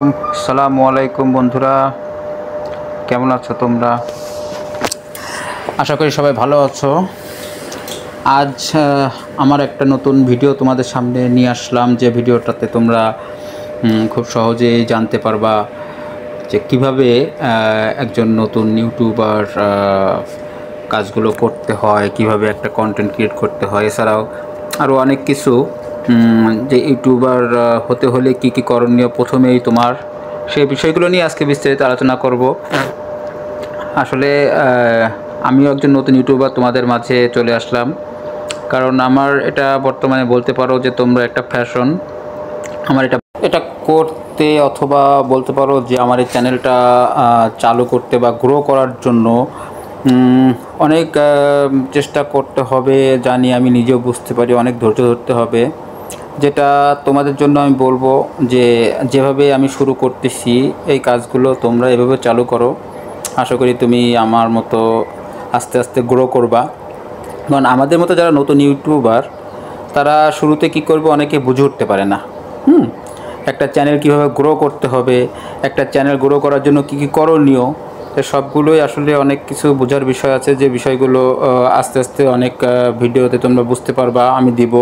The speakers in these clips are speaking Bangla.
আসসালামু আলাইকুম বন্ধুরা, কেমন আছো তোমরা? আশা করি সবাই ভালো আছো। আজ আমার একটা নতুন ভিডিও তোমাদের সামনে নিয়ে আসলাম, যে ভিডিওটাতে তোমরা খুব সহজেই জানতে পারবা যে কিভাবে একজন নতুন ইউটিউবার কাজগুলো করতে হয়, কিভাবে একটা কন্টেন্ট ক্রিয়েট করতে হয়, এছাড়াও আরও অনেক কিছু, যে ইউটিউবার হতে হলে কি কি করণীয় প্রথমেই তোমার, সেই বিষয়গুলো নিয়ে আজকে বিস্তারিত আলোচনা করব। আসলে আমিও একজন নতুন ইউটিউবার তোমাদের মাঝে চলে আসলাম, কারণ আমার এটা বর্তমানে বলতে পারো যে তোমরা একটা ফ্যাশন আমার এটা করতে, অথবা বলতে পারো যে আমার এই চ্যানেলটা চালু করতে বা গ্রো করার জন্য অনেক চেষ্টা করতে হবে, জানি, আমি নিজেও বুঝতে পারি, অনেক ধৈর্য ধরতে হবে। যেটা তোমাদের জন্য আমি বলবো যে যেভাবে আমি শুরু করতেছি এই কাজগুলো তোমরা এভাবে চালু করো। আশা করি তুমি আমার মতো আস্তে আস্তে গ্রো করবা। কারণ আমাদের মতো যারা নতুন ইউটিউবার, তারা শুরুতে কি করবে অনেকে বুঝে উঠতে পারে না। একটা চ্যানেল কিভাবে গ্রো করতে হবে, একটা চ্যানেল গ্রো করার জন্য কি কি করণীয়, সবগুলোই আসলে অনেক কিছু বোঝার বিষয় আছে, যে বিষয়গুলো আস্তে আস্তে অনেক ভিডিওতে তোমরা বুঝতে পারবা, আমি দিব।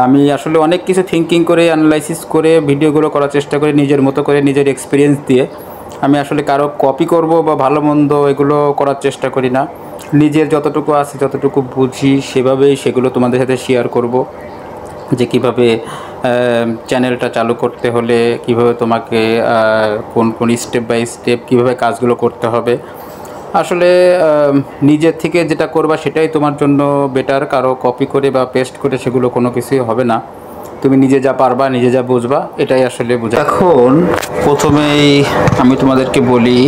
আমি আসলে অনেক কিছু থিঙ্কিং করে, অ্যানালাইসিস করে ভিডিওগুলো করার চেষ্টা করি, নিজের মতো করে, নিজের এক্সপিরিয়েন্স দিয়ে। আমি আসলে কারো কপি করব বা ভালো মন্দ এগুলো করার চেষ্টা করি না। নিজের যতটুকু আছে, যতটুকু বুঝি, সেভাবেই সেগুলো তোমাদের সাথে শেয়ার করব। যে কীভাবে চ্যানেলটা চালু করতে হলে কীভাবে তোমাকে কোন কোন স্টেপ বাই স্টেপ কীভাবে কাজগুলো করতে হবে। আসলে নিজের থেকে যেটা করবা সেটাই তোমার জন্য বেটার। কারো কপি করে বা পেস্ট করে সেগুলো কোনো কিছুই হবে না। তুমি নিজে যা পারবা, নিজে যা বুঝবা, এটাই আসলে বুঝা। এখন প্রথমেই আমি তোমাদেরকে বলি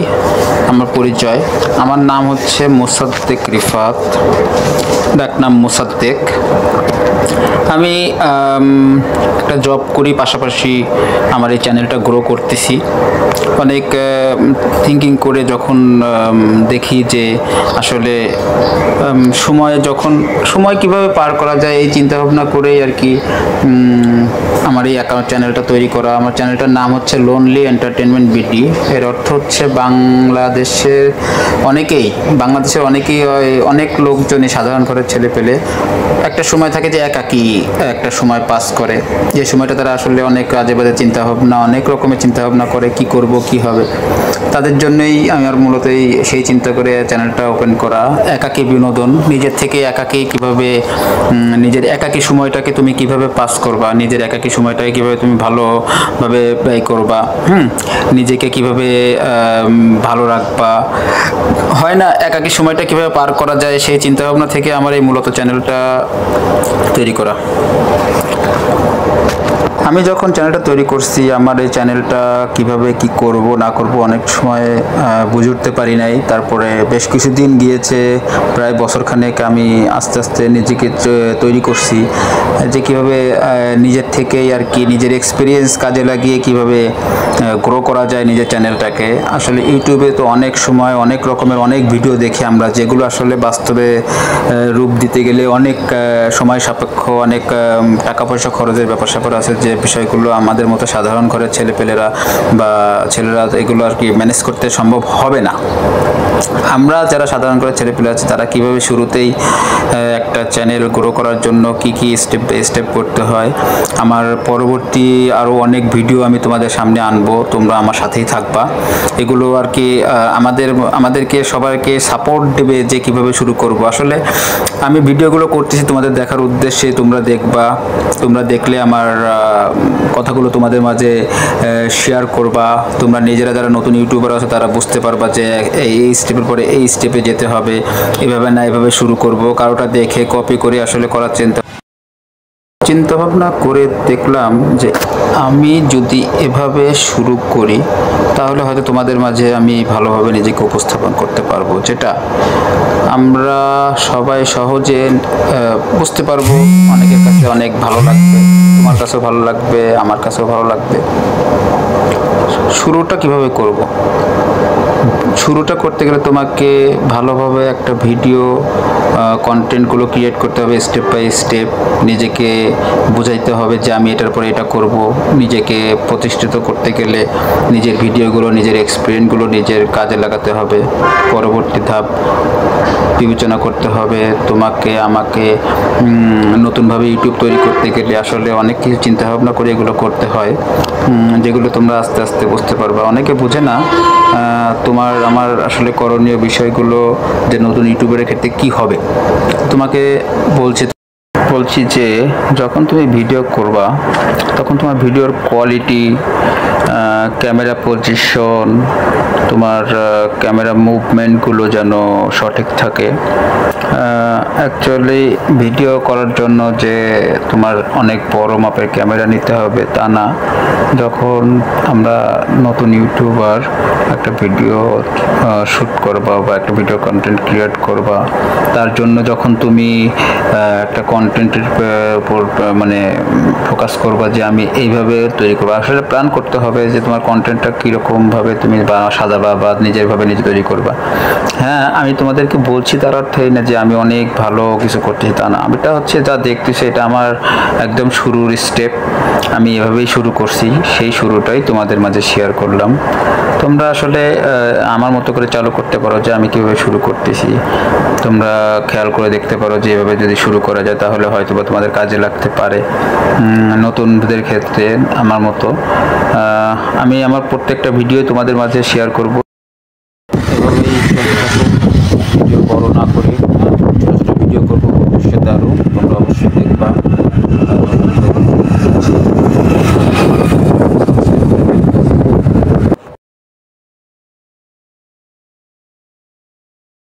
আমার পরিচয়। আমার নাম হচ্ছে মোসাদ্দেক রিফাত, ডাক নাম মোসাদ্দেক। আমি একটা জব করি, পাশাপাশি আমার এই চ্যানেলটা গ্রো করতেছি। অনেক থিঙ্কিং করে যখন দেখি যে আসলে সময় কিভাবে পার করা যায়, এই চিন্তাভাবনা করেই আর কি আমার এই চ্যানেলটা তৈরি করা। আমার চ্যানেলটার নাম হচ্ছে লোনলি এন্টারটেনমেন্ট বিডি। এর অর্থ হচ্ছে বাংলাদেশের অনেকেই অনেক লোকজনই, সাধারণ ঘরের ছেলে পেলে একটা সময় থাকে যে একাকী একটা সময় পাস করে, যে সময়টা তারা আসলে অনেক আজে বাজে চিন্তাভাবনা, অনেক রকমের চিন্তাভাবনা করে, কি করব কি হবে। তাদের জন্যই আমি আর মূলত সেই চিন্তা করে চ্যানেলটা ওপেন করা। একাকী বিনোদন, নিজের থেকে একাকী কিভাবে, নিজের একাকী সময়টাকে তুমি কিভাবে পাস করবা, নিজের একাকী সময়টাকে কিভাবে তুমি ভালোভাবে ব্যয় করবা, নিজেকে কিভাবে ভালো রাখবা, হয় না, একাকী সময়টা কিভাবে পার করা যায়, সেই চিন্তাভাবনা থেকে আমার এই মূলত চ্যানেলটা তৈরি করা। আমি যখন চ্যানেলটা তৈরি করছি, আমার এই চ্যানেলটা কিভাবে কি করব না করব অনেক সময় বুঝে উঠতে পারি নাই। তারপরে বেশ কিছুদিন গিয়েছে, প্রায় বছরখানেক আমি আস্তে আস্তে নিজেকে তৈরি করছি, যে কিভাবে নিজের থেকেই আর কি, নিজের এক্সপিরিয়েন্স কাজে লাগিয়ে কিভাবে গ্রো করা যায় নিজের চ্যানেলটাকে। আসলে ইউটিউবে তো অনেক সময় অনেক রকমের অনেক ভিডিও দেখি আমরা, যেগুলো আসলে বাস্তবে রূপ দিতে গেলে অনেক সময় সাপেক্ষ, অনেক টাকা পয়সা খরচের ব্যাপার স্যাপার আছে, যে বিষয়গুলো আমাদের মতো সাধারণ ঘরের ছেলেপেলেরা বা ছেলেরা এগুলো আর কি ম্যানেজ করতে সম্ভব হবে না। আমরা যারা সাধারণ ঘরের ছেলেপেলে আছে, তারা কিভাবে শুরুতেই একটা চ্যানেল গ্রো করার জন্য কি কি স্টেপ বাই স্টেপ করতে হয়, আমার পরবর্তী আরও অনেক ভিডিও আমি তোমাদের সামনে আনবো, তোমরা আমার সাথেই থাকবা। এগুলো আর কি আমাদেরকে সবাইকে সাপোর্ট দেবে যে কিভাবে শুরু করব। আসলে আমি ভিডিওগুলো করতেছি তোমাদের দেখার উদ্দেশ্যে, তোমরা দেখবা, তোমরা দেখলে আমার কথাগুলো তোমাদের মাঝে শেয়ার করবা। তোমরা নিজেরা যারা নতুন ইউটিউবার আছে, তারা বুঝতে পারবা যে এই স্টেপের পরে এই স্টেপে যেতে হবে, এভাবে না এভাবে শুরু করব। কারোটা দেখে কপি করে আসলে করার চিন্তাভাবনা করে দেখলাম যে আমি যদি এভাবে শুরু করি, তাহলে হয়তো তোমাদের মাঝে আমি ভালোভাবে নিজেকে উপস্থাপন করতে পারবো, যেটা আমরা সবাই সহজে বুঝতে পারবো। অনেকের কাছে অনেক ভালো লাগবে, তোমার কাছেও ভালো লাগবে, আমার কাছেও ভালো লাগবে। শুরুটা কিভাবে করব? শুরুটা করতে গেলে তোমাকে ভালোভাবে একটা ভিডিও কন্টেন্টগুলো ক্রিয়েট করতে হবে, স্টেপ বাই স্টেপ নিজেকে বুঝাইতে হবে যে আমি এটার পরে এটা করব। নিজেকে প্রতিষ্ঠিত করতে গেলে নিজের ভিডিওগুলো, নিজের এক্সপিরিয়েন্সগুলো নিজের কাজে লাগাতে হবে। পরবর্তী ধাপ বিবেচনা করতে হবে তোমাকে আমাকে নতুনভাবে ইউটিউব তৈরি করতে গেলে আসলে অনেক কিছু চিন্তাভাবনা করে এগুলো করতে হয়, যেগুলো তোমরা আস্তে আস্তে বুঝতে পারবা। অনেকে বোঝে না তোমার আমার আসলে করণীয় বিষয়গুলো, যে নতুন ইউটিউবের ক্ষেত্রে কি হবে। তোমাকে বলছি যে যখন তুমি ভিডিও করবা তখন তোমার ভিডিওর কোয়ালিটি, ক্যামেরা পজিশন, তোমার ক্যামেরা মুভমেন্টগুলো যেন সঠিক থাকে। অ্যাকচুয়ালি ভিডিও করার জন্য যে তোমার অনেক বড় মাপের ক্যামেরা নিতে হবে তা না। যখন আমরা নতুন ইউটিউবার একটা ভিডিও শ্যুট করবা বা একটা ভিডিও কন্টেন্ট ক্রিয়েট করবা, তার জন্য যখন তুমি একটা কন্টেন্টের উপর মানে ফোকাস করবা যে আমি এইভাবে তৈরি করবো, আসলে প্ল্যান করতে হবে যে তোমার কন্টেন্টটা কীরকমভাবে তুমি সাজাবা বা নিজেরভাবে নিজে তৈরি করবা। হ্যাঁ, আমি তোমাদেরকে বলছি তার অর্থ এই না যে আমি অনেক ভালো কিছু করতেছি, তা না। এটা হচ্ছে যা দেখতেছি এটা আমার একদম শুরুর স্টেপ, আমি এভাবেই শুরু করছি, সেই শুরুটাই তোমাদের মাঝে শেয়ার করলাম। তোমরা আসলে আমার মতো করে চালু করতে পারো যে আমি কীভাবে শুরু করতেছি। তোমরা খেয়াল করে দেখতে পারো যে এভাবে যদি শুরু করা যায় তাহলে হয়তো বা তোমাদের কাজে লাগতে পারে নতুনদের ক্ষেত্রে। আমার মতো আমি আমার প্রত্যেকটা ভিডিও তোমাদের মাঝে শেয়ার করব। এভাবেই